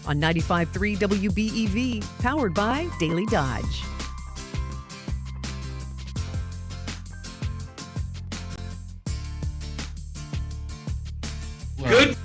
on 95.3 WBEV, powered by Daily Dodge. Good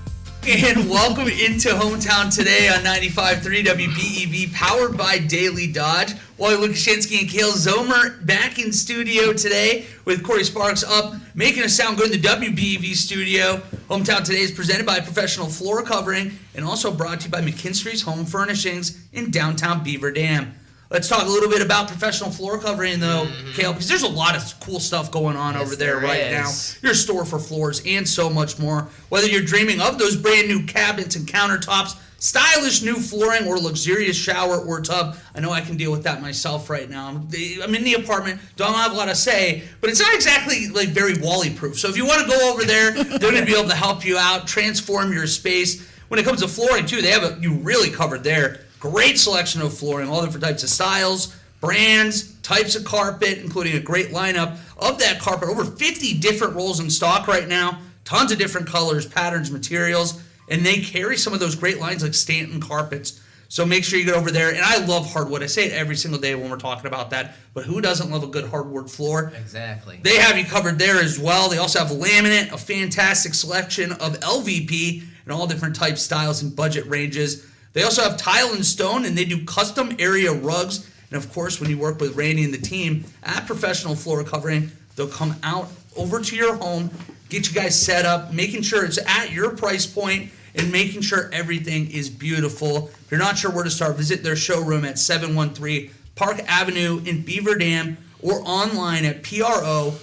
and welcome into Hometown today on 95.3 WBEV, powered by Daily Dodge. Wally Lukashinsky and Kale Zomer back in studio today with Corey Sparks up, making us sound good in the WBEV studio. Hometown today is presented by Professional Floor Covering and also brought to you by McKinstry's Home Furnishings in downtown Beaver Dam. Let's talk a little bit about Professional Floor Covering, though, Kale, because there's a lot of cool stuff going on over there right now. Your store for floors and so much more. Whether you're dreaming of those brand new cabinets and countertops, stylish new flooring, or luxurious shower or tub, I know I can deal with that myself right now. I'm in the apartment, don't have a lot to say, but it's not exactly like very Wally-proof. So if you want to go over there, they're going to be able to help you out, transform your space. When it comes to flooring, too, they have you really covered there. Great selection of flooring, all different types of styles, brands, types of carpet, including a great lineup of that carpet. Over 50 different rolls in stock right now, tons of different colors, patterns, materials, and they carry some of those great lines like Stanton carpets. So make sure you get over there. And I love hardwood. I say it every single day when we're talking about that, but who doesn't love a good hardwood floor? Exactly. They have you covered there as well. They also have laminate, a fantastic selection of LVP and all different types, styles, and budget ranges. They also have tile and stone, and they do custom area rugs. And, of course, when you work with Randy and the team at Professional Floor Covering, they'll come out over to your home, get you guys set up, making sure it's at your price point, and making sure everything is beautiful. If you're not sure where to start, visit their showroom at 713 Park Avenue in Beaver Dam or online at PROFLR.com.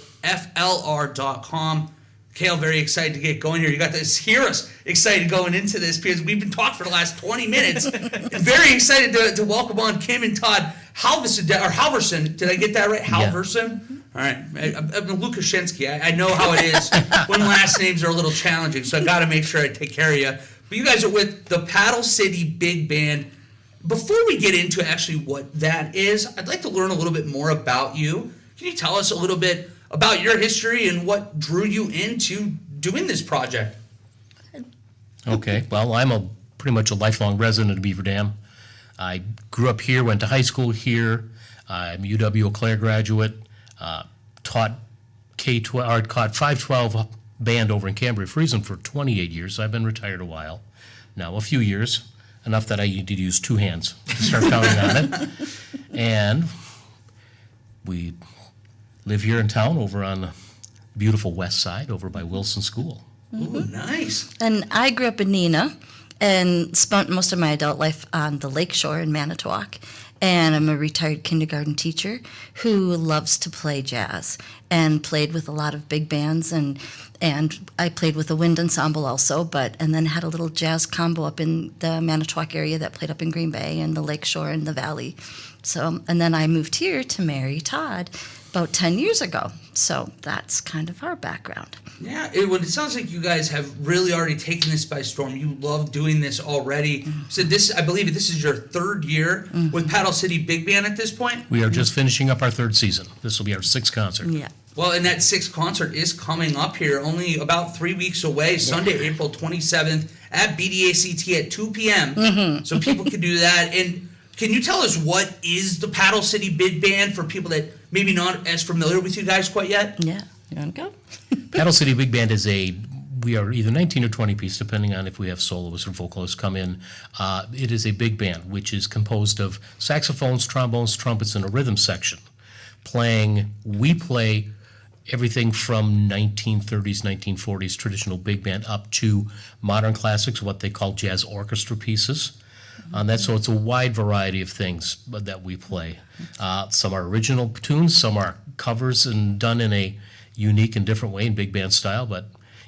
Kale, very excited to get going here. You got to hear us excited going into this because we've been talking for the last 20 minutes. Very excited to welcome on Kim and Todd Halverson. Did I get that right? Halverson? Yeah. All right. I'm Lukashinsky. I know how it is when last names are a little challenging, so I got to make sure I take care of you. But you guys are with the Paddle City Big Band. Before we get into actually what that is, I'd like to learn a little bit more about you. Can you tell us a little bit about your history and what drew you into doing this project? Okay, well, I'm pretty much a lifelong resident of Beaver Dam. I grew up here, went to high school here. I'm a UW-Eau Claire graduate. Taught K-12, taught 512 band over in Cambria Friesen for 28 years. So I've been retired a while. Now, a few years, enough that I need to use two hands to start counting on it. And we live here in town over on the beautiful west side over by Wilson School. Mm-hmm. Ooh, nice. And I grew up in Neenah and spent most of my adult life on the lakeshore in Manitowoc. And I'm a retired kindergarten teacher who loves to play jazz and played with a lot of big bands. And I played with a wind ensemble also, and then had a little jazz combo up in the Manitowoc area that played up in Green Bay and the lakeshore and the valley. So, and then I moved here to marry Todd about 10 years ago. So that's kind of our background. Yeah, it sounds like you guys have really already taken this by storm. You love doing this already. So I believe this is your third year with Paddle City Big Band at this point? We are just finishing up our third season. This will be our sixth concert. Yeah. Well, and that sixth concert is coming up here, only about 3 weeks away, Sunday, April 27th at BDACT at 2 p.m. So people can do that. And can you tell us what is the Paddle City Big Band for people that maybe not as familiar with you guys quite yet? Yeah. You want to go? Paddle City Big Band we are either 19 or 20 piece, depending on if we have soloists or vocalists come in. It is a big band, which is composed of saxophones, trombones, trumpets, and a rhythm section. We play everything from 1930s, 1940s traditional big band up to modern classics, what they call jazz orchestra pieces. So it's a wide variety of things that we play. Some are original tunes, some are covers and done in a unique and different way in big band style, but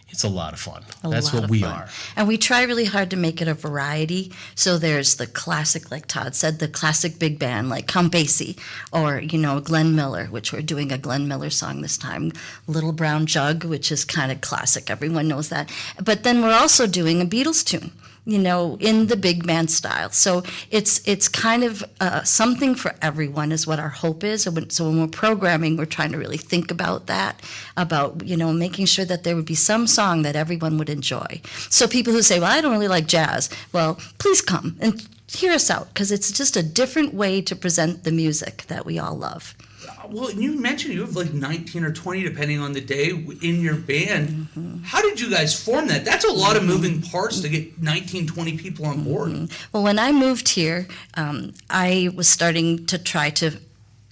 it's a lot of fun. That's what we are. And we try really hard to make it a variety. So there's the classic, like Todd said, the classic big band, like Count Basie, or, Glenn Miller, which we're doing a Glenn Miller song this time, Little Brown Jug, which is kind of classic. Everyone knows that. But then we're also doing a Beatles tune. in the big band style. So it's kind of something for everyone is what our hope is. So when we're programming, we're trying to really think about that, about, making sure that there would be some song that everyone would enjoy. So people who say, well, I don't really like jazz, well, please come and hear us out, because it's just a different way to present the music that we all love. Well, and you mentioned you have like 19 or 20, depending on the day, in your band. Mm-hmm. How did you guys form that? That's a lot of moving parts to get 19, 20 people on board. Mm-hmm. Well, when I moved here, I was starting to try to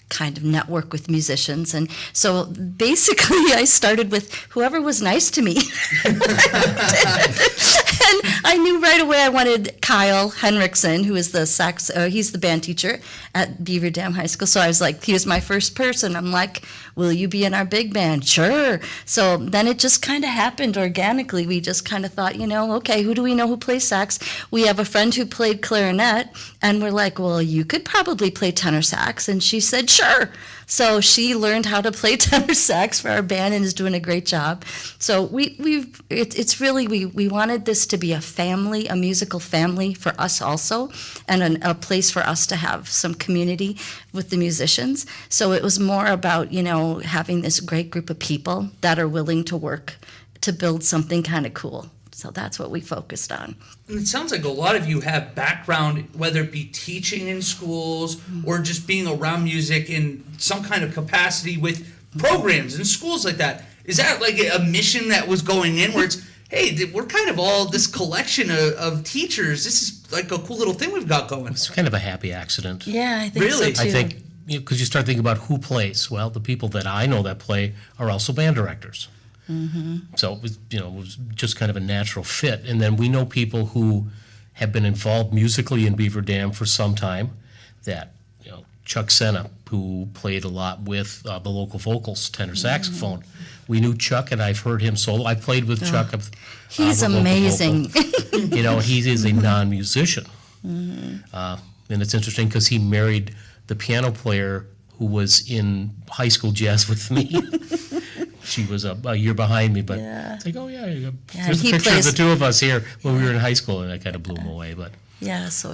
kind of network with musicians, and so basically I started with whoever was nice to me. And I knew right away I wanted Kyle Henriksen, who is he's the band teacher at Beaver Dam High School. So I was like, he was my first person. I'm like, will you be in our big band? Sure. So then it just kind of happened organically. We just kind of thought, okay, who do we know who plays sax? We have a friend who played clarinet, and we're like, well, you could probably play tenor sax. And she said, sure. So she learned how to play tenor sax for our band and is doing a great job. So we wanted this to be a family, a musical family for us also, and a place for us to have some community with the musicians. So it was more about, having this great group of people that are willing to work to build something kind of cool. So that's what we focused on. And it sounds like a lot of you have background, whether it be teaching in schools or just being around music in some kind of capacity with programs in schools like that. Is that like a mission that was going in where it's, hey, we're kind of all this collection of teachers. This is like a cool little thing we've got going. It's kind of a happy accident. Yeah, I think Really? so too. I think, because you start thinking about who plays. Well, the people that I know that play are also band directors. Mm-hmm. So it was just kind of a natural fit. And then we know people who have been involved musically in Beaver Dam for some time. That Chuck Senna, who played a lot with the local vocals, tenor saxophone. We knew Chuck, and I've heard him solo. I played with Chuck. He's with local amazing. vocal. He is a non-musician. And it's interesting because he married the piano player who was in high school jazz with me. She was a year behind me, but it's like, oh yeah, there's a picture of the two of us here when we were in high school, and I kind of blew him away. But yeah, so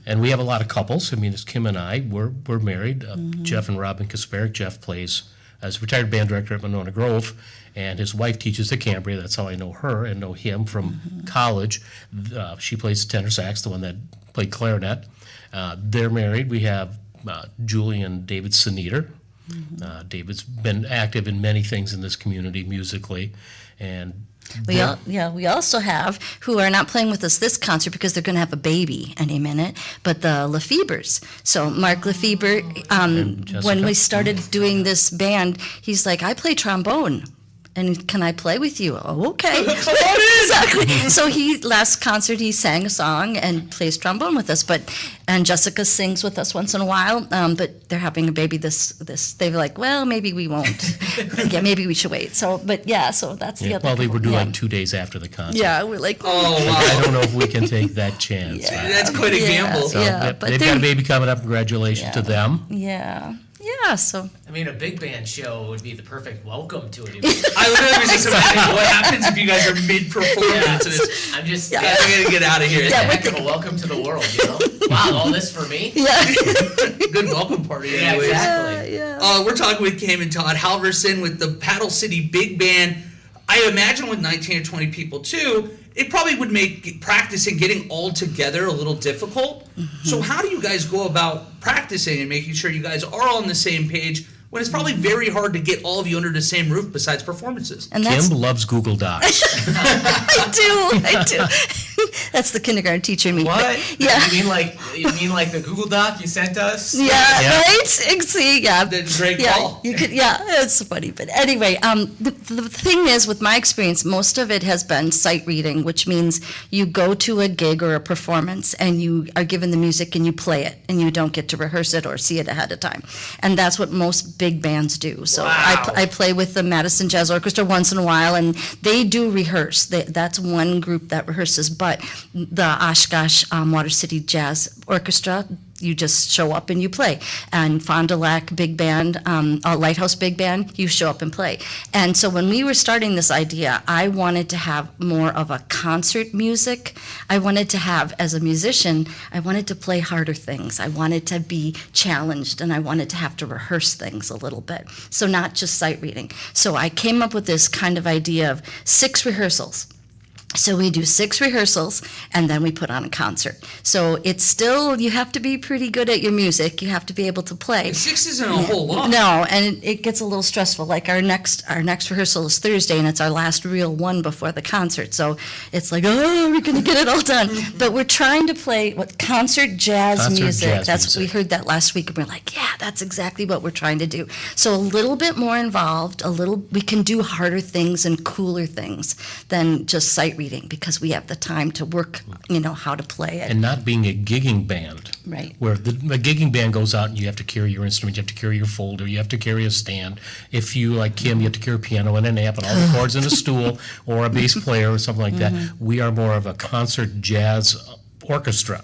and we have a lot of couples. I mean, it's Kim and I. We're married. Jeff and Robin Kasparek. Jeff plays as a retired band director at Monona Grove, and his wife teaches at Cambria. That's how I know her and know him from college. She plays tenor sax, the one that played clarinet. They're married. We have Julie and David Sneeder. David's been active in many things in this community musically, and we also have, who are not playing with us this concert because they're going to have a baby any minute, but the Lefebvres. So Mark Lefebvre, when we started doing this band, he's like, I play trombone. And can I play with you? Oh, okay. Exactly. So last concert he sang a song and plays trombone with us. And Jessica sings with us once in a while. But they're having a baby. They're like, well, maybe we won't. Yeah, maybe we should wait. So that's the other. Well, they were due like 2 days after the concert. Yeah, we're like, oh wow. I don't know if we can take that chance. Yeah, that's quite a gamble. So but they've got a baby coming up. Congratulations to them. Yeah. So I mean, a big band show would be the perfect welcome to it. I literally was just imagining what happens if you guys are mid-performance and it's, I'm just I gotta get out of here. it's a heck of a welcome to the world, Wow, all this for me? Yeah. Good welcome party Yeah, anyways. exactly. We're talking with Kim and Todd Halverson with the Paddle City Big Band. I imagine with 19 or 20 people too, it probably would make practicing, getting all together a little difficult. So how do you guys go about practicing and making sure you guys are on the same page when it's probably very hard to get all of you under the same roof besides performances? And Kim loves Google Docs. I do. That's the kindergarten teacher in me. What? Yeah. You mean like the Google Doc you sent us? Yeah, right? See, yeah. That's a great yeah, call. It's funny. But anyway, the thing is, with my experience, most of it has been sight reading, which means you go to a gig or a performance and you are given the music and you play it and you don't get to rehearse it or see it ahead of time. And that's what most big bands do. So I play with the Madison Jazz Orchestra once in a while, and they do rehearse. That's one group that rehearses. But the Oshkosh Water City Jazz Orchestra, you just show up and you play. And Fond du Lac Big Band, Lighthouse Big Band, you show up and play. And so when we were starting this idea, I wanted to have more of a concert music. I wanted to have, as a musician, I wanted to play harder things. I wanted to be challenged, and I wanted to have to rehearse things a little bit. So not just sight reading. So I came up with this kind of idea of 6 rehearsals. So we do 6 rehearsals, and then we put on a concert. So it's still, you have to be pretty good at your music. You have to be able to play. 6 isn't a whole lot. No, and it gets a little stressful. Like our next rehearsal is Thursday, and it's our last real one before the concert. So it's like, oh, we're going to get it all done. But we're trying to play concert jazz music. We heard that last week, and we're like, yeah, that's exactly what we're trying to do. So a little bit more involved. We can do harder things and cooler things than just sight reading, because we have the time to work, how to play it. And not being a gigging band. Right. Where the gigging band goes out and you have to carry your instrument, you have to carry your folder, you have to carry a stand. If you, like Kim, you have to carry a piano and an amp and all the chords and a stool, or a bass player or something like that. We are more of a concert jazz orchestra.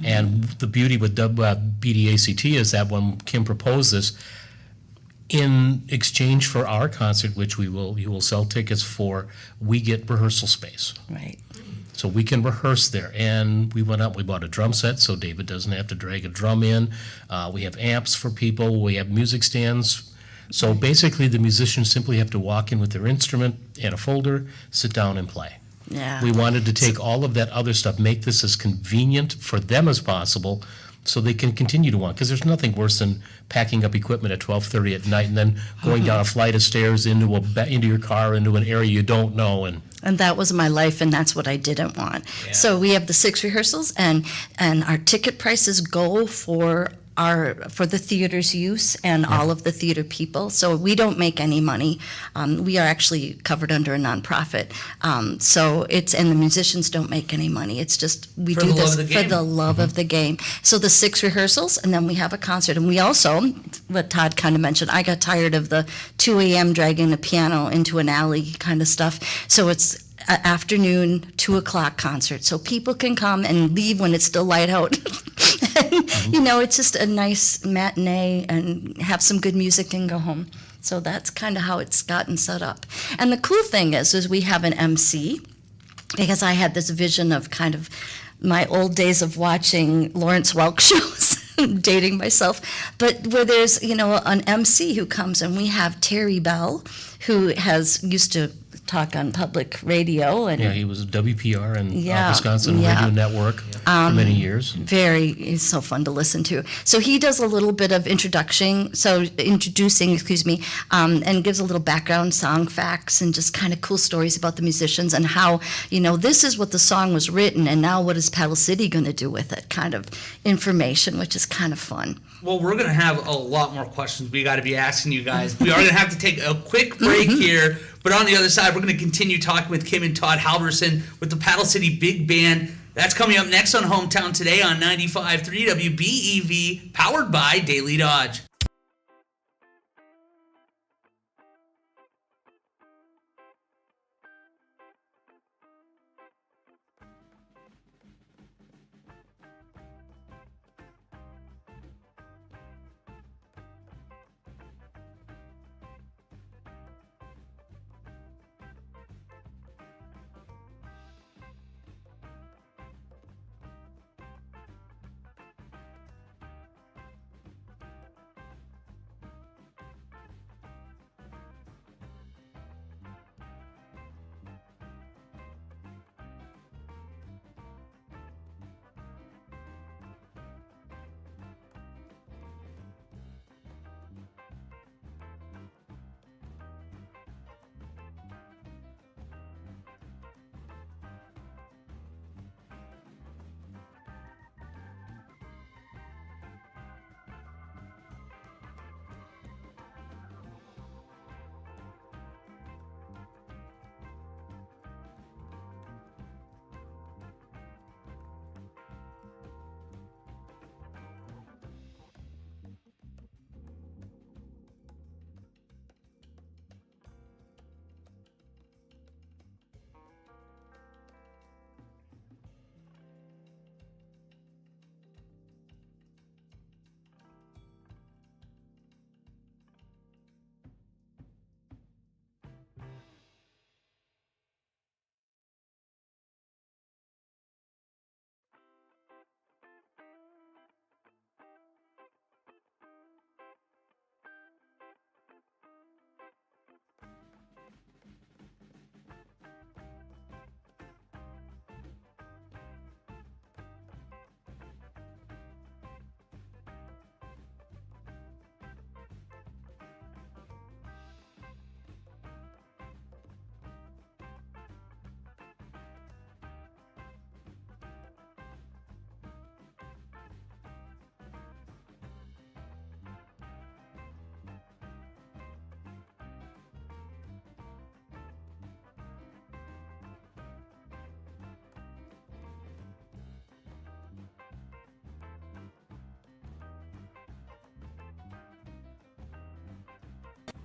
And the beauty with BDACT is that when Kim proposed this, in exchange for our concert, which you will sell tickets for, we get rehearsal space. Right. So we can rehearse there. And we went out, we bought a drum set so David doesn't have to drag a drum in. We have amps for people, we have music stands. So basically the musicians simply have to walk in with their instrument and a folder, sit down and play. Yeah. We wanted to take all of that other stuff, make this as convenient for them as possible, so they can continue to want, because there's nothing worse than packing up equipment at 12:30 at night and then going down a flight of stairs into your car, into an area you don't know. And that was my life, and that's what I didn't want. Yeah. So we have the 6 rehearsals, and our ticket prices go for the theater's use and all of the theater people. So we don't make any money. We are actually covered under a nonprofit. And the musicians don't make any money. It's just we do this for the love of the game. So the 6 rehearsals, and then we have a concert. And we also, what Todd kind of mentioned, I got tired of the 2 a.m. dragging the piano into an alley kind of stuff. So it's afternoon, 2 o'clock concert. So people can come and leave when it's still light out. It's just a nice matinee and have some good music and go home. So that's kind of how it's gotten set up. And the cool thing is we have an MC, because I had this vision of kind of my old days of watching Lawrence Welk shows, dating myself, but where there's, an MC who comes, and we have Terry Bell, who used to talk on public radio. And he was a WPR and Wisconsin Radio Network for many years. He's so fun to listen to. So he does a little bit of introducing, and gives a little background song facts and just kind of cool stories about the musicians and how, this is what the song was written, and now what is Paddle City going to do with it, kind of information, which is kind of fun. Well, we're going to have a lot more questions we got to be asking you guys. We are going to have to take a quick break here, but on the other side, we're going to continue talking with Kim and Todd Halverson with the Paddle City Big Band. That's coming up next on Hometown Today on 95.3 WBEV, powered by Daily Dodge.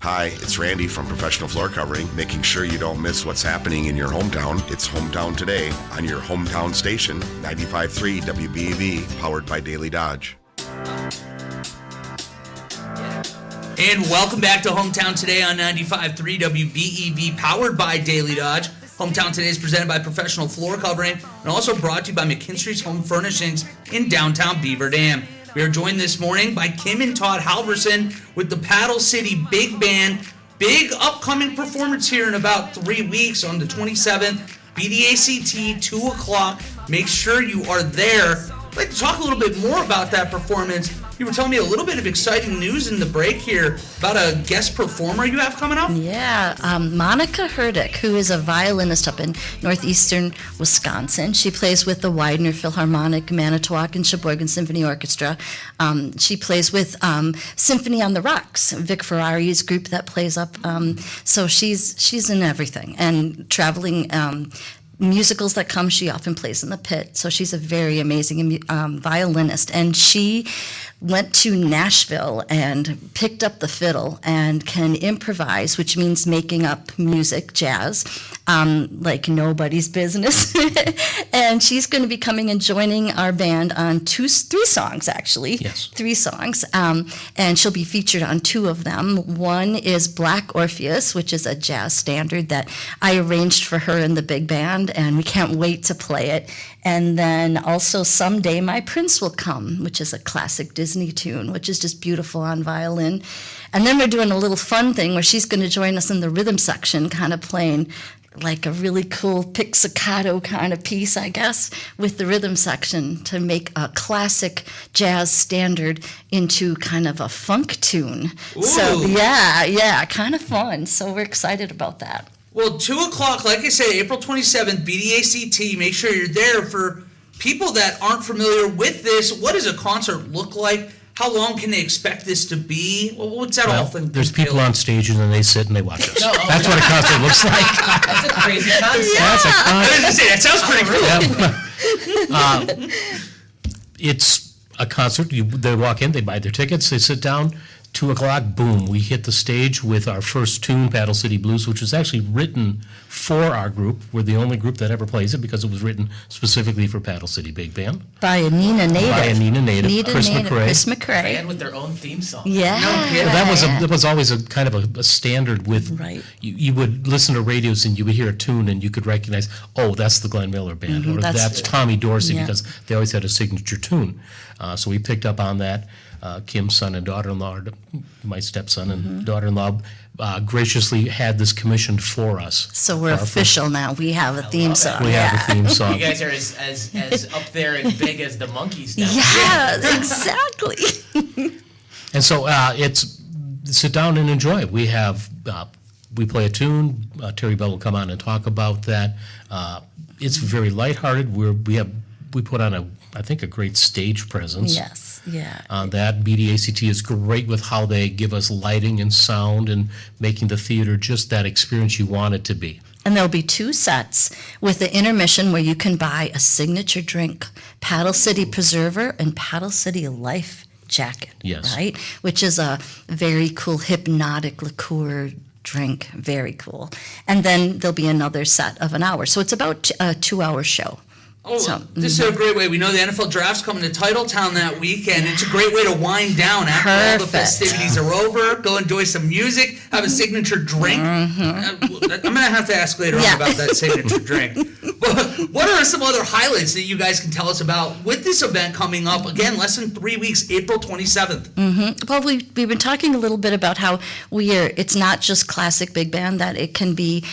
Hi, it's Randy from Professional Floor Covering, making sure you don't miss what's happening in your hometown. It's Hometown Today on your hometown station, 95.3 WBEV, powered by Daily Dodge. And welcome back to Hometown Today on 95.3 WBEV, powered by Daily Dodge. Hometown Today is presented by Professional Floor Covering and also brought to you by McKinstry's Home Furnishings in downtown Beaver Dam. We are joined this morning by Kim and Todd Halverson with the Paddle City Big Band. Big upcoming performance here in about 3 weeks on the 27th. BDACT, 2 o'clock. Make sure you are there. I'd like to talk a little bit more about that performance. You were telling me a little bit of exciting news in the break here about a guest performer you have coming up. Yeah, Monica Herdick, who is a violinist up in northeastern Wisconsin. She plays with the Widener Philharmonic, Manitowoc, and Sheboygan Symphony Orchestra. She plays with Symphony on the Rocks, Vic Ferrari's group that plays up. So she's in everything and traveling. Musicals that come, she often plays in the pit. So she's a very amazing violinist, and she went to Nashville and picked up the fiddle and can improvise, which means making up music, jazz, like nobody's business. And she's going to be coming and joining our band on three songs, actually. Yes. 3 songs. And she'll be featured on 2 of them. One is Black Orpheus, which is a jazz standard that I arranged for her in the big band, and we can't wait to play it. And then also Someday My Prince Will Come, which is a classic Disney tune, which is just beautiful on violin. And then we're doing a little fun thing where she's going to join us in the rhythm section, kind of playing like a really cool pizzicato kind of piece, I guess, with the rhythm section to make a classic jazz standard into kind of a funk tune. Ooh. So yeah, kind of fun. So we're excited about that. Well, 2 o'clock, like I said, April 27th, BDACT. Make sure you're there. For people that aren't familiar with this, what does a concert look like? How long can they expect this to be? What's that all thing? There's people on stage and then they sit and they watch us. No, That's what a concert looks like. That's a crazy concept. That's a I was concert. going to say, that sounds pretty cool. It's a concert. They walk in, they buy their tickets, they sit down. 2 o'clock, boom, we hit the stage with our first tune, Paddle City Blues, which was actually written for our group. We're the only group that ever plays it because it was written specifically for Paddle City Big Band. By a Nina native. Chris Chris Band McRae. with their own theme song. Yeah. No, That was always a kind of a standard with, Right. you would listen to radios and you would hear a tune and you could recognize, oh, that's the Glenn Miller Band, or that's Tommy Dorsey, Yeah. because they always had a signature tune. So we picked up on that. Kim's son and daughter-in-law, my stepson and daughter-in-law, graciously had this commissioned for us. So we're official now. We have a theme love it. song. We have a theme song. You guys are as up there and big as the monkeys now. Yeah, exactly. And so it's sit down and enjoy it. We have we play a tune. Terry Bell will come on and talk about that. It's very lighthearted. We put on I think a great stage presence. Yes, yeah. On that, BDACT is great with how they give us lighting and sound and making the theater just that experience you want it to be. And there'll be 2 sets with the intermission where you can buy a signature drink, Paddle City Preserver and Paddle City Life Jacket. Yes. Right? Which is a very cool hypnotic liqueur drink. Very cool. And then there'll be another set of an hour. So it's about a 2-hour show. Oh, So, this is a great way. We know the NFL draft's coming to Titletown that week, and it's a great way to wind down after all the Perfect. festivities are over. Go enjoy some music, have a signature drink. I'm going to have to ask later Yeah. on about that signature drink. But what are some other highlights that you guys can tell us about with this event coming up? Again, less than 3 weeks, April 27th. Well, we've been talking a little bit about how it's not just classic big band, that it can be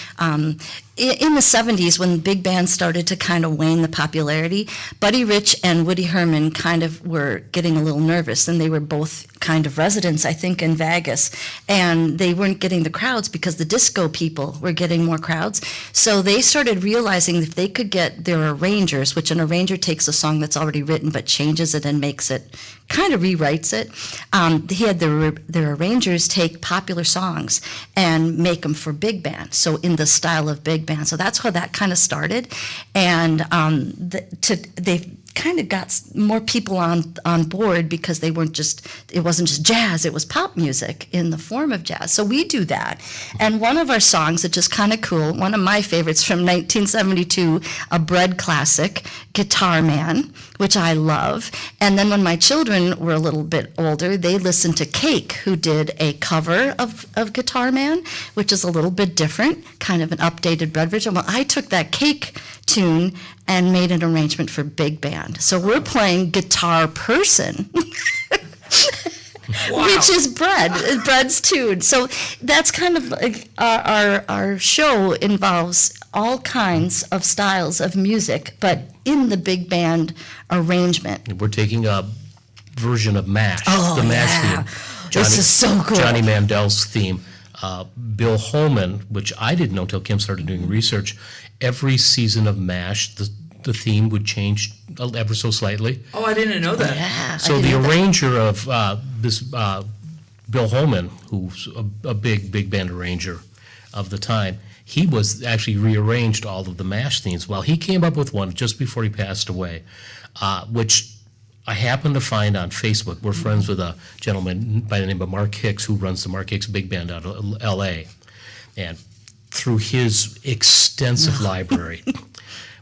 in the 70s when big bands started to kind of wane the popularity. Buddy Rich and Woody Herman kind of were getting a little nervous, and they were both kind of residents, I think, in Vegas, and they weren't getting the crowds because the disco people were getting more crowds. So they started realizing if they could get their arrangers, which an arranger takes a song that's already written but changes it and makes it, kind of rewrites it. He had their arrangers take popular songs and make them for big band, so in the style of big band. So that's how that kind of started, and they kind of got more people on board because it wasn't just jazz, it was pop music in the form of jazz. So we do that. And one of our songs, which is kind of cool, one of my favorites from 1972, a Bread classic, Guitar Man, which I love. And then when my children were a little bit older, they listened to Cake, who did a cover of Guitar Man, which is a little bit different, kind of an updated Bread version. Well, I took that Cake tune and made an arrangement for big band. So we're playing Guitar Person. Wow. Which is Bread's tune. So that's kind of like our show involves all kinds of styles of music, but in the big band arrangement. We're taking a version of MASH, Oh, the MASH yeah. theme. This is so cool. Johnny Mandel's theme. Bill Holman, which I didn't know until Kim started doing research, every season of MASH, the theme would change ever so slightly. Oh, I didn't know that. Yeah. So the arranger of this, Bill Holman, who's a big band arranger of the time, he was actually rearranged all of the MASH themes. Well, he came up with one just before he passed away, which I happened to find on Facebook. We're friends with a gentleman by the name of Mark Hicks, who runs the Mark Hicks Big Band out of L.A. And through his extensive library,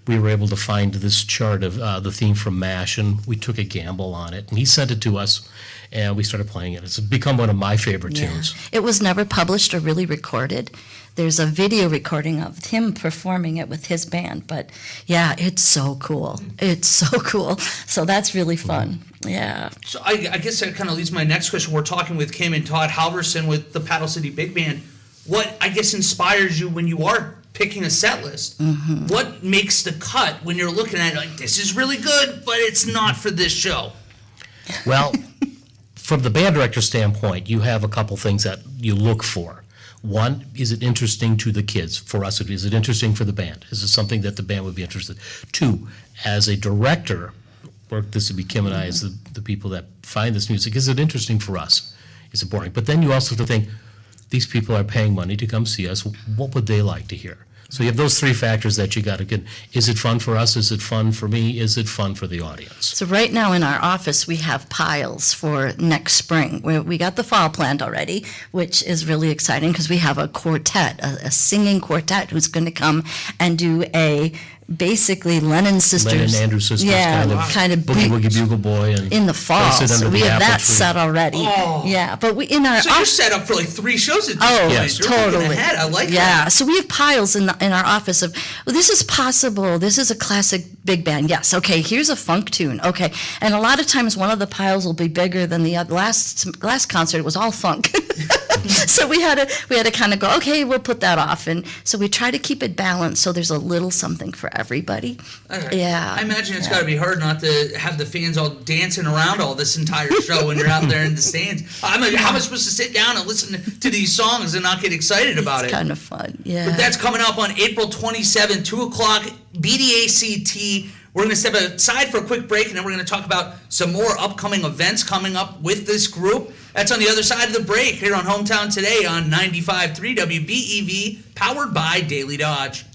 we were able to find this chart of the theme from MASH, and we took a gamble on it. And he sent it to us, and we started playing it. It's become one of my favorite tunes. It was never published or really recorded. There's a video recording of him performing it with his band, but yeah, it's so cool. It's so cool. So that's really fun. Yeah. So I guess that kind of leads to my next question. We're talking with Kim and Todd Halverson with the Paddle City Big Band. What, I guess, inspires you when you are picking a set list? Mm-hmm. What makes the cut when you're looking at it like, this is really good, but it's not for this show? Well, from the band director standpoint, you have a couple things that you look for. One, is it interesting to the kids? For us, is it interesting for the band? Is it something that the band would be interested in? Two, as a director, or this would be Kim and I as the people that find this music, is it interesting for us? Is it boring? But then you also have to think, these people are paying money to come see us. What would they like to hear? So you have those three factors that you got to get. Is it fun for us? Is it fun for me? Is it fun for the audience? So right now in our office, we have piles for next spring. We got the fall planned already, which is really exciting because we have a quartet, a singing quartet who's going to come and do basically Lennon Sisters. Lennon and Andrew Sisters, kind of Boogie big, Woogie Bugle Boy. And in the fall. Sit So Under we the have Apple that Tree. set already. Oh. Yeah, but we in our So you're set up for like 3 shows at this point. yes, You're thinking totally. ahead. I like Yeah, that. so we have piles in our office of, well, this is possible. This is a classic big band. Yes, okay, here's a funk tune. Okay, and a lot of times one of the piles will be bigger than the other. Last concert it was all funk. So we had to kind of go, okay, we'll put that off. And so we try to keep it balanced so there's a little something for everybody. Okay. Yeah. I imagine it's got to be hard not to have the fans all dancing around all this entire show when you're out there in the stands. How am I supposed to sit down and listen to these songs and not get excited about it? Kind of fun, yeah. But that's coming up on April 27th, 2 o'clock, BDACT. We're going to step aside for a quick break, and then we're going to talk about some more upcoming events coming up with this group. That's on the other side of the break here on Hometown Today on 95.3 WBEV, powered by Daily Dodge.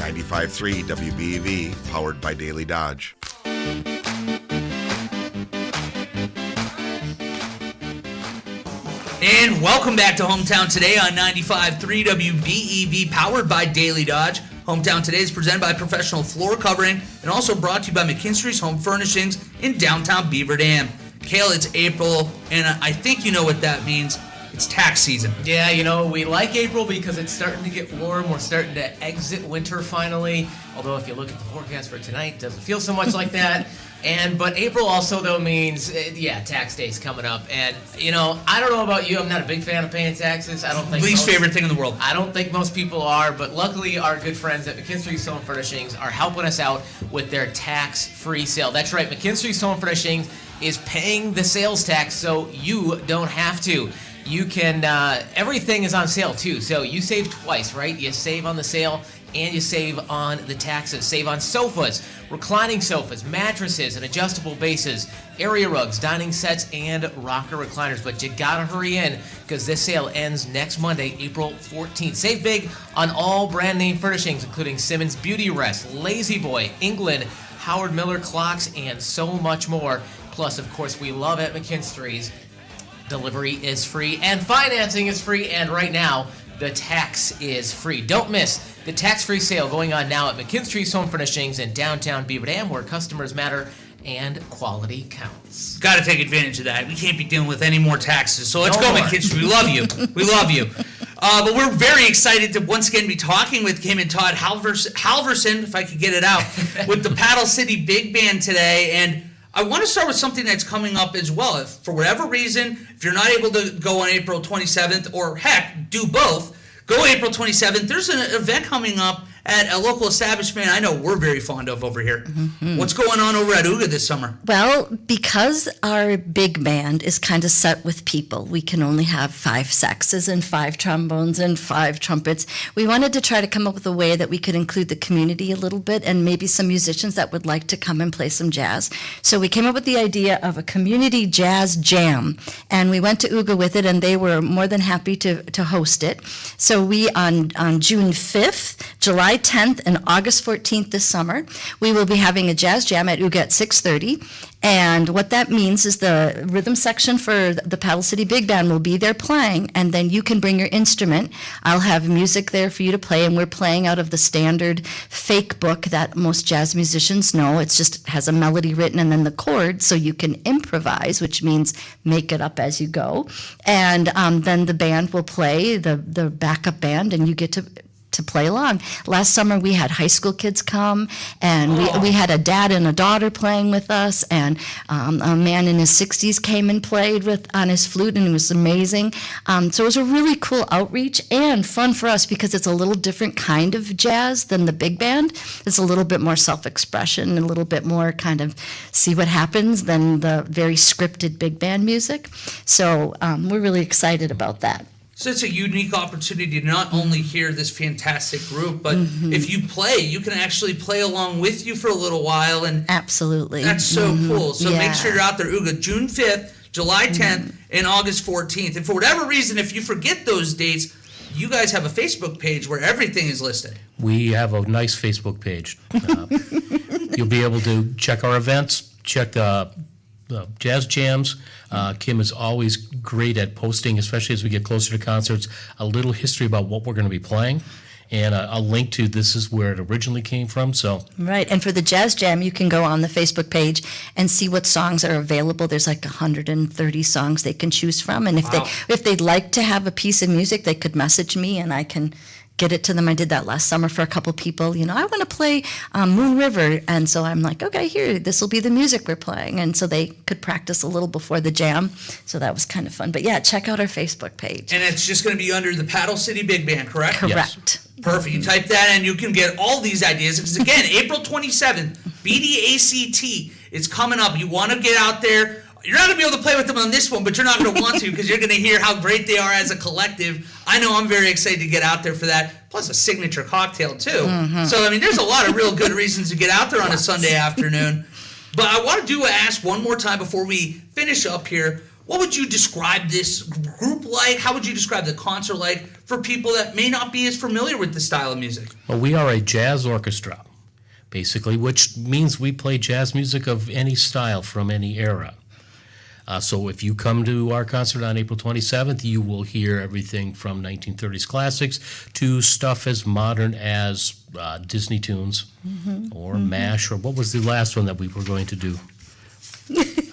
95.3 WBEV, powered by Daily Dodge. And welcome back to Hometown Today on 95.3 WBEV, powered by Daily Dodge. Hometown Today is presented by Professional Floor Covering and also brought to you by McKinstry's Home Furnishings in downtown Beaver Dam. Kale, it's April, and I think you know what that means. It's tax season. Yeah, you know, we like April because it's starting to get warm. We're starting to exit winter finally. Although if you look at the forecast for tonight, it doesn't feel so much like that. But April also, though, means, tax day's coming up. And, you know, I don't know about you. I'm not a big fan of paying taxes. I don't think Least favorite thing in the world. I don't think most people are. But luckily, our good friends at McKinstry's Home Furnishings are helping us out with their tax-free sale. That's right. McKinstry's Home Furnishings is paying the sales tax so you don't have to. You can, everything is on sale too, so you save twice, right? You save on the sale and you save on the taxes. Save on sofas, reclining sofas, mattresses, and adjustable bases, area rugs, dining sets, and rocker recliners. But you gotta hurry in because this sale ends next Monday, April 14th. Save big on all brand name furnishings, including Simmons Beauty Rest, Lazy Boy, England, Howard Miller clocks, and so much more. Plus, of course, we love at McKinstry's. Delivery is free and financing is free, and right now the tax is free. Don't miss the tax-free sale going on now at McKinstry's Home Furnishings in downtown Beaver Dam, where customers matter and quality counts. Got to take advantage of that. We can't be dealing with any more taxes. So let's No go, more. McKinstry. We love you. We love you. But we're very excited to once again be talking with Kim and Todd Halverson, if I could get it out, with the Paddle City Big Band today. And I want to start with something that's coming up as well. If for whatever reason, if you're not able to go on April 27th, or heck, do both, go April 27th. There's an event coming up at a local establishment I know we're very fond of over here. Mm-hmm. What's going on over at UGA this summer? Well, because our big band is kind of set with people, we can only have 5 saxes and 5 trombones and 5 trumpets. We wanted to try to come up with a way that we could include the community a little bit and maybe some musicians that would like to come and play some jazz. So we came up with the idea of a community jazz jam, and we went to UGA with it, and they were more than happy to host it. So we, on June 5th, July 10th, and August 14th this summer, we will be having a jazz jam at UGA at 6:30. And what that means is the rhythm section for the Paddle City Big Band will be there playing, and then you can bring your instrument. I'll have music there for you to play, and we're playing out of the standard fake book that most jazz musicians know. It just has a melody written and then the chords, so you can improvise, which means make it up as you go. And then the band will play, the backup band, and you get to play along. Last summer we had high school kids come, and we had a dad and a daughter playing with us, and a man in his 60s came and played on his flute, and it was amazing. So it was a really cool outreach and fun for us because it's a little different kind of jazz than the big band. It's a little bit more self-expression and a little bit more kind of see what happens than the very scripted big band music. So we're really excited about that. So it's a unique opportunity to not only hear this fantastic group, but if you play, you can actually play along with you for a little while. And absolutely. That's so cool. So Yeah. make sure you're out there, UGA, June 5th, July 10th, and August 14th. And for whatever reason, if you forget those dates, you guys have a Facebook page where everything is listed. We have a nice Facebook page. You'll be able to check our events, check the jazz jams. Kim is always great at posting, especially as we get closer to concerts, a little history about what we're going to be playing, and a link to this is where it originally came from. So Right, and for the Jazz Jam, you can go on the Facebook page and see what songs are available. There's like 130 songs they can choose from, and if they'd like to have a piece of music, they could message me, and I can get it to them. I did that last summer for a couple people. You know, I want to play Moon River, and so I'm like, okay, here, this will be the music we're playing, and so they could practice a little before the jam. So that was kind of fun. But yeah, check out our Facebook page. And it's just going to be under the Paddle City Big Band, correct? Correct. Perfect. You type that in, you can get all these ideas. Because again, April 27th, BDACT is coming up. You want to get out there. You're not going to be able to play with them on this one, but you're not going to want to because you're going to hear how great they are as a collective. I know I'm very excited to get out there for that, plus a signature cocktail, too. So, I mean, there's a lot of real good reasons to get out there on a Sunday afternoon. But I want to ask one more time before we finish up here, What would you describe this group like? How would you describe the concert like for people that may not be as familiar with the style of music? Well, we are a jazz orchestra, basically, which means we play jazz music of any style from any era. So if you come to our concert on April 27th, you will hear everything from 1930s classics to stuff as modern as Disney tunes or MASH, or what was the last one that we were going to do?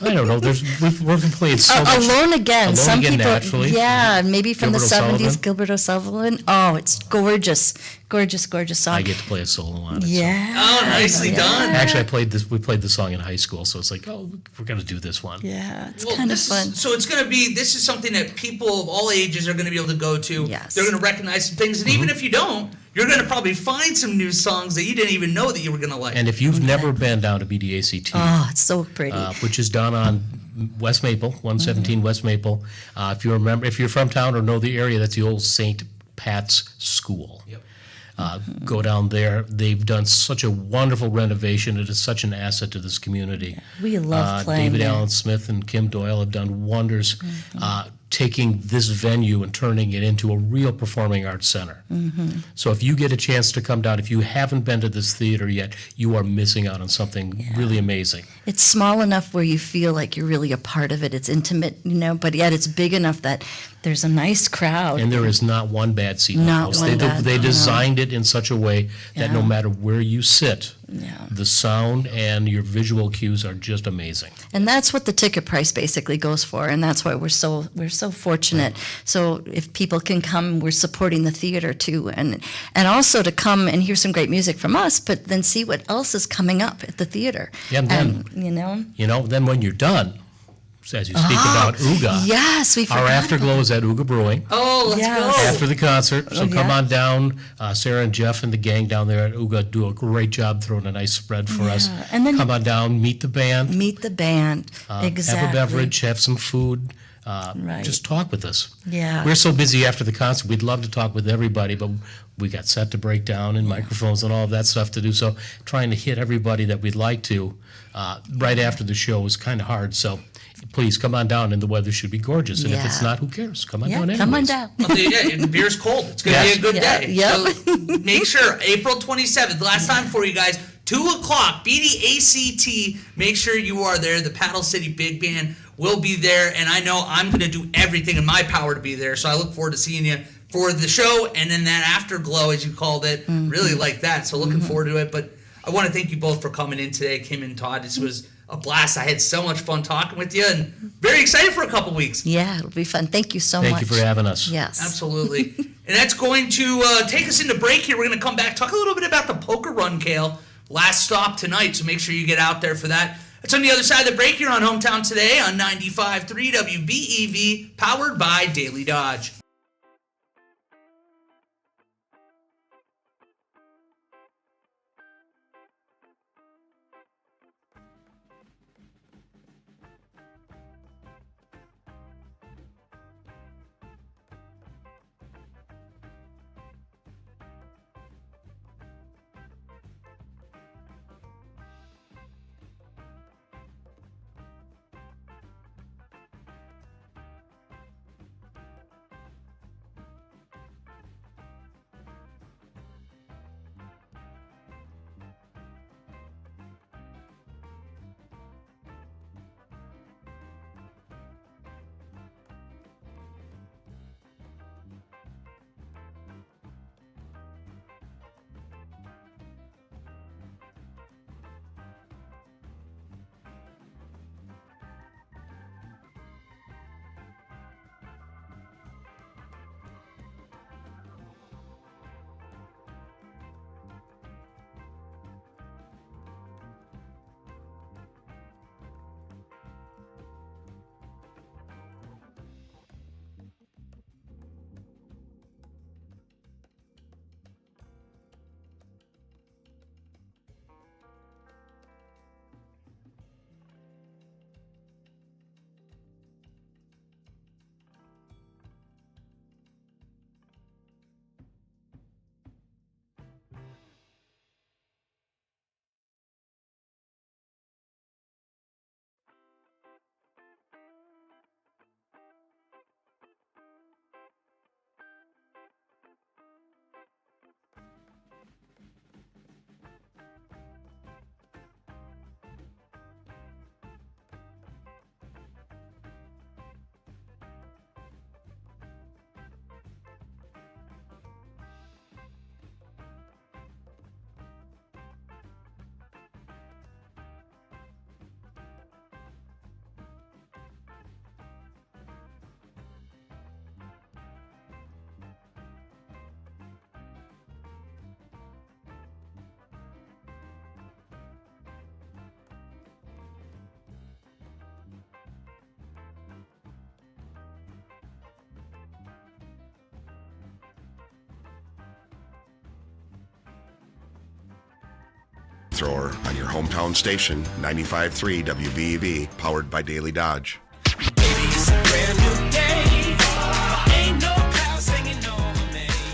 I don't know. We've played so much. Alone Again. Alone Some Again, people, naturally. yeah, maybe from Gilbert the 70s, O'Sullivan. Gilbert O'Sullivan. Oh, it's gorgeous. Gorgeous, gorgeous song. I get to play a solo on it. so. Yeah. Oh, nicely done. Actually, we played the song in high school, so it's like, oh, we're going to do this one. Yeah, it's Well, kind of this fun. so it's going to be, this is something that people of all ages are going to be able to go to. Yes. They're going to recognize some things. And even if you don't, you're going to probably find some new songs that you didn't even know that you were going to like. And if you've never been down to BDACT, Oh, it's so pretty. which is down on West Maple, 117 West Maple, if you're from town or know the area, that's the old St. Pat's School. Yep. Go down there. They've done such a wonderful renovation. It is such an asset to this community. We love playing David there. Allen Smith and Kim Doyle have done wonders taking this venue and turning it into a real performing arts center. So if you get a chance to come down, if you haven't been to this theater yet, you are missing out on something really amazing. It's small enough where you feel like you're really a part of it. It's intimate, but yet it's big enough that there's a nice crowd. And there is not one bad seat in the Not house. one bad, They no. designed it in such a way that no Yeah. matter where you sit, Yeah. the sound and your visual cues are just amazing. And that's what the ticket price basically goes for, and that's why we're so fortunate. So if people can come, we're supporting the theater too, and also to come and hear some great music from us, but then see what else is coming up at the theater. Yeah, and then- Then when you're done, as you speak about Uga, Yes, we forgot. our afterglow is at Uga Brewing. Oh, let's Yes. go. After the concert, so come yeah. on down. Sarah and Jeff and the gang down there at Uga do a great job throwing a nice spread for us. And then come on down, meet the band, Meet the band. Exactly. have a beverage, have some food. Right. Just talk with us. Yeah. We're so busy after the concert. We'd love to talk with everybody, but we got set to break down and microphones and all of that stuff to do. So trying to hit everybody that we'd like to right after the show is kind of hard. So please come on down, and the weather should be gorgeous. And if it's Yeah. not, who cares? Come on Yeah, down anyways. come on down. I'll tell you, yeah, the beer's cold. It's going to Yes. be a good Yeah, day. yep. So make sure, April 27th, last time for you guys, 2 o'clock, BDACT. Make sure you are there. The Paddle City Big Band will be there, and I know I'm going to do everything in my power to be there, so I look forward to seeing you for the show, and then that afterglow, as you called it, really like that. So looking forward to it, but I want to thank you both for coming in today, Kim and Todd. This was a blast. I had so much fun talking with you, and very excited for a couple weeks. Yeah, it'll be fun. Thank you so Thank much. you for having us. Yes. Absolutely. And that's going to take us into break here. We're going to come back, talk a little bit about the Poker Run, Kale. Last stop tonight, so make sure you get out there for that. It's on the other side of the break here on Hometown Today on 95.3 WBEV, powered by Daily Dodge. flamethrower on your hometown station, 95.3 WBEV, powered by Daily Dodge.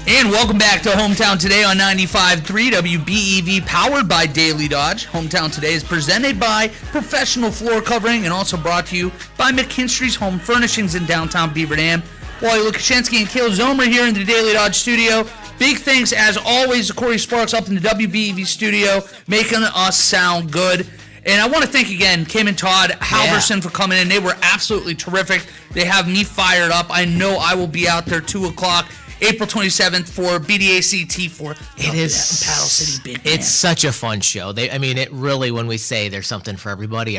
And welcome back to Hometown Today on 95.3 WBEV, powered by Daily Dodge. Hometown Today is presented by Professional Floor Covering and also brought to you by McKinstry's Home Furnishings in downtown Beaver Dam. Wally Lukashenski and Kale Zomer here in the Daily Dodge studio. Big thanks, as always, to Corey Sparks up in the WBEV studio, making us sound good. And I want to thank again Kim and Todd Halverson for coming in. They were absolutely terrific. They have me fired up. I know I will be out there 2 o'clock. April 27th for BDACT for It is Paddle City Big Man. It's such a fun show. It really, when we say there's something for everybody,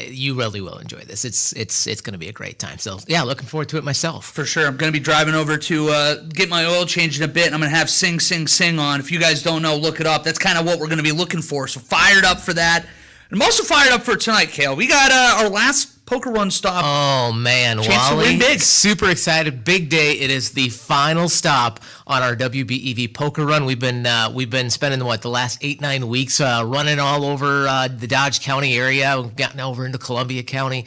you really will enjoy this. It's going to be a great time. So yeah, looking forward to it myself. For sure. I'm going to be driving over to get my oil changed in a bit, and I'm going to have Sing, Sing, Sing on. If you guys don't know, look it up. That's kind of what we're going to be looking for. So fired up for that. I'm also fired up for tonight, Kale. We got our last poker run stop. Oh man, Chance to Wally, win big. Super excited. Big day. It is the final stop on our WBEV poker run. We've been spending the last 8-9 weeks running all over the Dodge County area. We've gotten over into Columbia County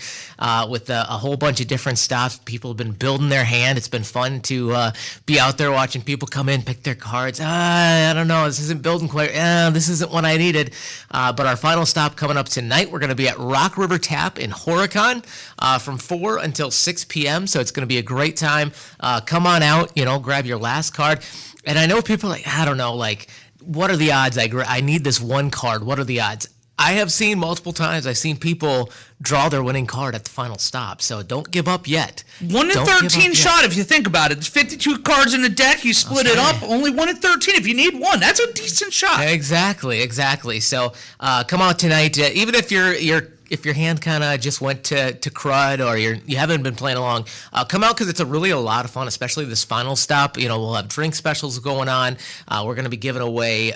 with a whole bunch of different stops. People have been building their hand. It's been fun to be out there watching people come in, pick their cards. I don't know, this isn't building quite. This isn't what I needed. But our final stop coming up tonight. We're going to be at Rock River Tap in Horicon from 4 until 6 p.m. So it's going to be a great time. Come on out, grab your last card. And I know people are like, I don't know, what are the odds I need this one card? What are the odds? I have seen multiple times, I've seen people draw their winning card at the final stop. So don't give up yet. 1 in 13 shot, if you think about it. There's 52 cards in the deck. You split it up. Only 1 in 13. If you need one, that's a decent shot. Exactly. So come out tonight. Even if if your hand kind of just went to crud or you haven't been playing along, come out because it's really a lot of fun, especially this final stop. We'll have drink specials going on. We're going to be giving away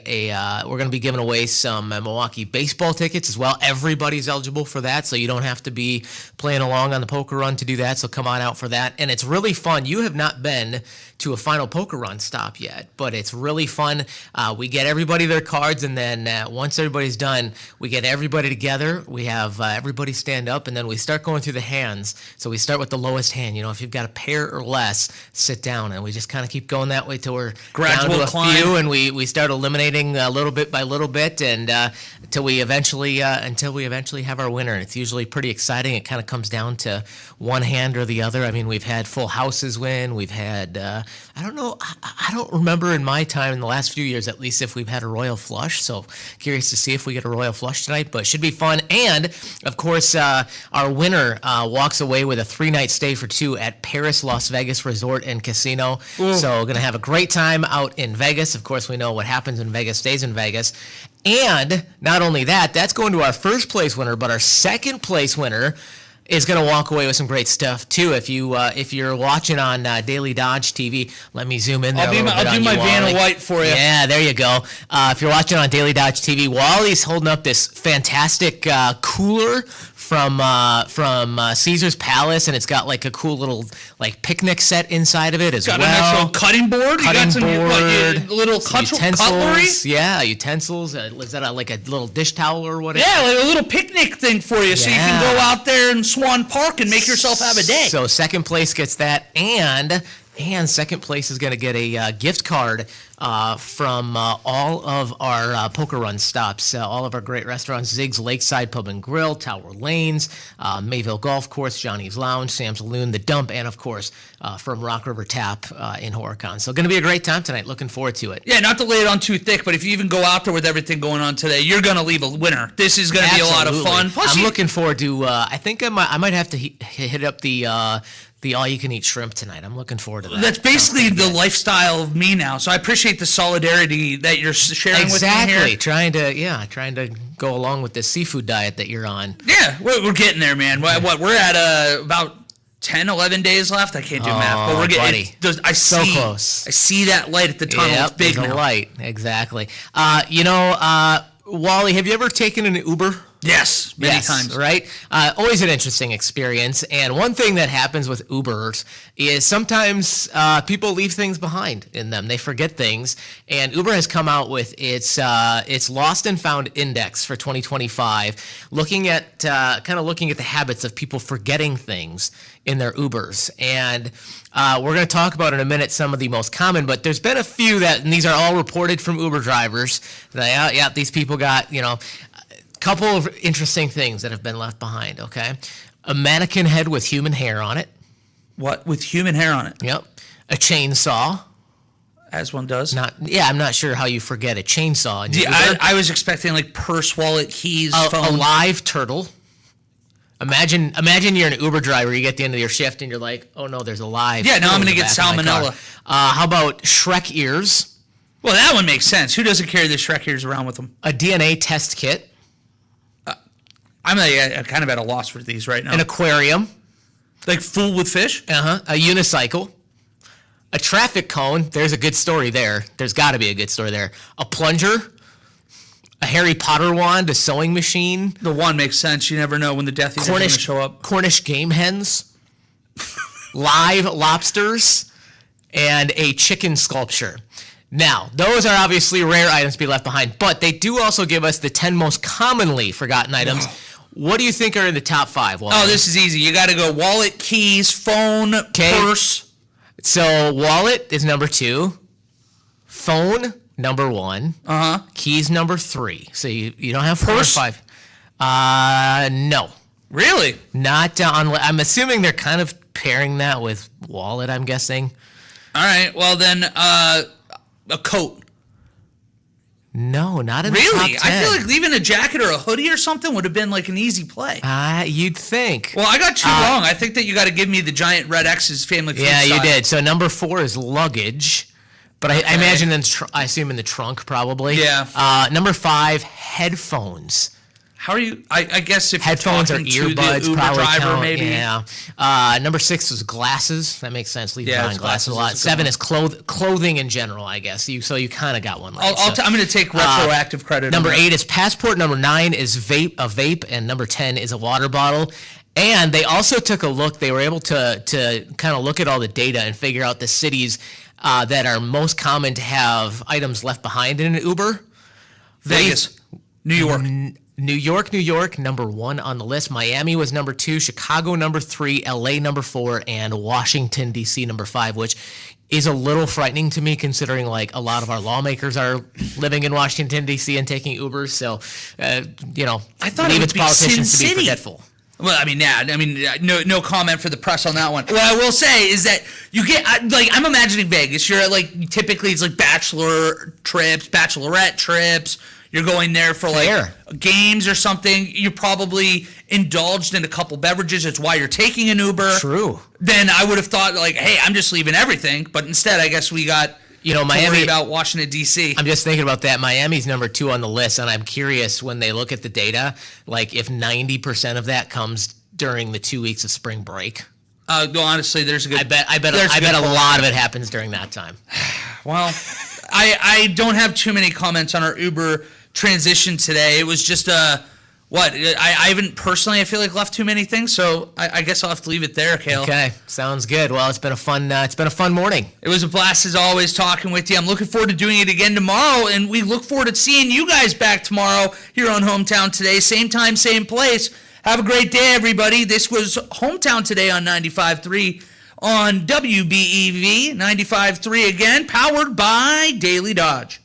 some Milwaukee baseball tickets as well. Everybody's eligible for that, so you don't have to be playing along on the poker run to do that. So come on out for that, and it's really fun. You have not been to a final poker run stop yet, but it's really fun. We get everybody their cards, and then once everybody's done, we get everybody together. We have everybody stand up, and then we start going through the hands. So we start with the lowest hand. If you've got a pair or less, sit down, and we just kind of keep going that way till we're down to a few, and we start eliminating little bit by little bit, and until we eventually have our winner. And it's usually pretty exciting. It kind of comes down to one hand or the other. We've had full houses win. We've had I don't know. I don't remember in my time in the last few years, at least, if we've had a royal flush. So curious to see if we get a royal flush tonight, but it should be fun. And of course, our winner walks away with a 3-night stay for 2 at Paris Las Vegas Resort and Casino. Ooh. So going to have a great time out in Vegas. Of course, we know what happens in Vegas stays in Vegas. And not only that, that's going to our first place winner, but our second place winner is going to walk away with some great stuff too. If you're watching on Daily Dodge TV, let me zoom in there. I'll do my Vanna White for you. Yeah, there you go. If you're watching on Daily Dodge TV, Wally's holding up this fantastic cooler from Caesar's Palace, and it's got a cool little picnic set inside of it as well. Got a nice little cutting board. You got some little cutlery. Yeah, utensils. Is that a little dish towel or whatever? Yeah, a little picnic thing for you, so you can go out there in Swan Park and make yourself have a day. So second place gets that, and second place is going to get a gift card from all of our poker run stops, all of our great restaurants: Zig's Lakeside Pub and Grill, Tower Lanes, Mayville Golf Course, Johnny's Lounge, Sam's Saloon, The Dump, and of course from Rock River Tap in Horicon. So going to be a great time tonight. Looking forward to it. Yeah, not to lay it on too thick, but if you even go out there with everything going on today, you're going to leave a winner. This is going to be a lot of fun. Plus, I'm looking forward to. I think I might have to hit up the all-you-can-eat shrimp tonight. I'm looking forward to that. That's basically the lifestyle of me now. So I appreciate the solidarity that you're sharing with me here. Exactly. Trying to go along with this seafood diet that you're on. Yeah, we're getting there, man. What we're at about 10, 11 days left. I can't do math, but we're getting. So close. I see that light at the tunnel. Yep, it's big now. The light. Exactly. Wally, have you ever taken an Uber? Yes, many Yes, times. right? Always an interesting experience. And one thing that happens with Ubers is sometimes people leave things behind in them. They forget things. And Uber has come out with its Lost and Found Index for 2025, looking at the habits of people forgetting things in their Ubers. And we're going to talk about in a minute some of the most common, but there's been a few and these are all reported from Uber drivers. These people got, couple of interesting things that have been left behind, okay? A mannequin head with human hair on it. What? With human hair on it? Yep. A chainsaw. As one does. I'm not sure how you forget a chainsaw. I was expecting like purse, wallet, keys, a phone. live turtle. Imagine you're an Uber driver, you get to the end of your shift and you're like, oh no, there's a live Yeah, now I'm turtle going to in get the back of my salmonella. car. How about Shrek ears? Well, that one makes sense. Who doesn't carry the Shrek ears around with them? A DNA test kit. I'm kind of at a loss for these right now. An aquarium. Like full with fish? A unicycle. A traffic cone. There's a good story there. There's got to be a good story there. A plunger. A Harry Potter wand. A sewing machine. The wand makes sense. You never know when the Death Eater's going to show up. Cornish game hens. Live lobsters. And a chicken sculpture. Now, those are obviously rare items to be left behind, but they do also give us the 10 most commonly forgotten items. What do you think are in the top 5? Walter? Oh, this is easy. You got to go wallet, keys, phone, purse. So wallet is number 2. Phone, number 1. Keys, number 3. So you don't have 4 or 5. No. Really? Not on. I'm assuming they're kind of pairing that with wallet, I'm guessing. All right. Well, then a coat. No, not in the Really? top 10. I feel like leaving a jacket or a hoodie or something would have been like an easy play. You'd think. Well, I got 2 wrong. I think that you got to give me the giant red X's family food Yeah, style. you did. So number 4 is luggage, but I imagine I assume in the trunk probably. Yeah. Number 5, headphones. How are you? I guess if Headphones or you're talking to earbuds the Uber probably driver, count. maybe. Yeah. Number 6 is glasses. That makes sense. Leave behind glasses a lot. is a good 7 one. is clothing in general, I guess. So you kind of got one right. I'm going to take retroactive credit. Number on 8 is passport. Number 9 is vape, and number 10 is a water bottle. And they also took a look. They were able to kind of look at all the data and figure out the cities that are most common to have items left behind in an Uber. Vegas, New York. New York, number 1 on the list. Miami was number 2, Chicago number 3, LA number 4, and Washington, D.C. number 5, which is a little frightening to me considering like a lot of our lawmakers are living in Washington, D.C. and taking Ubers. So, I thought leave it its would be politicians Sin to be City. forgetful. Well, no comment for the press on that one. What I will say is that you get I'm imagining Vegas. You're at typically it's like bachelor trips, bachelorette trips. You're going there for games or something. You're probably indulged in a couple beverages. It's why you're taking an Uber. True. Then I would have thought hey, I'm just leaving everything. But instead, I guess we got Miami, worry about Washington, D.C. I'm just thinking about that. Miami's number 2 on the list, and I'm curious when they look at the data, if 90% of that comes during the 2 weeks of spring break. No, honestly, there's a good. I bet a lot of it happens during that time. Well, I don't have too many comments on our Uber transition today. It was just I haven't personally, I feel like, left too many things, so I guess I'll have to leave it there, Kale. Okay, sounds good. Well, it's been a fun morning. It was a blast as always talking with you. I'm looking forward to doing it again tomorrow, and we look forward to seeing you guys back tomorrow here on Hometown Today. Same time, same place. Have a great day, everybody. This was Hometown Today on 95.3 on WBEV 95.3 again, powered by Daily Dodge.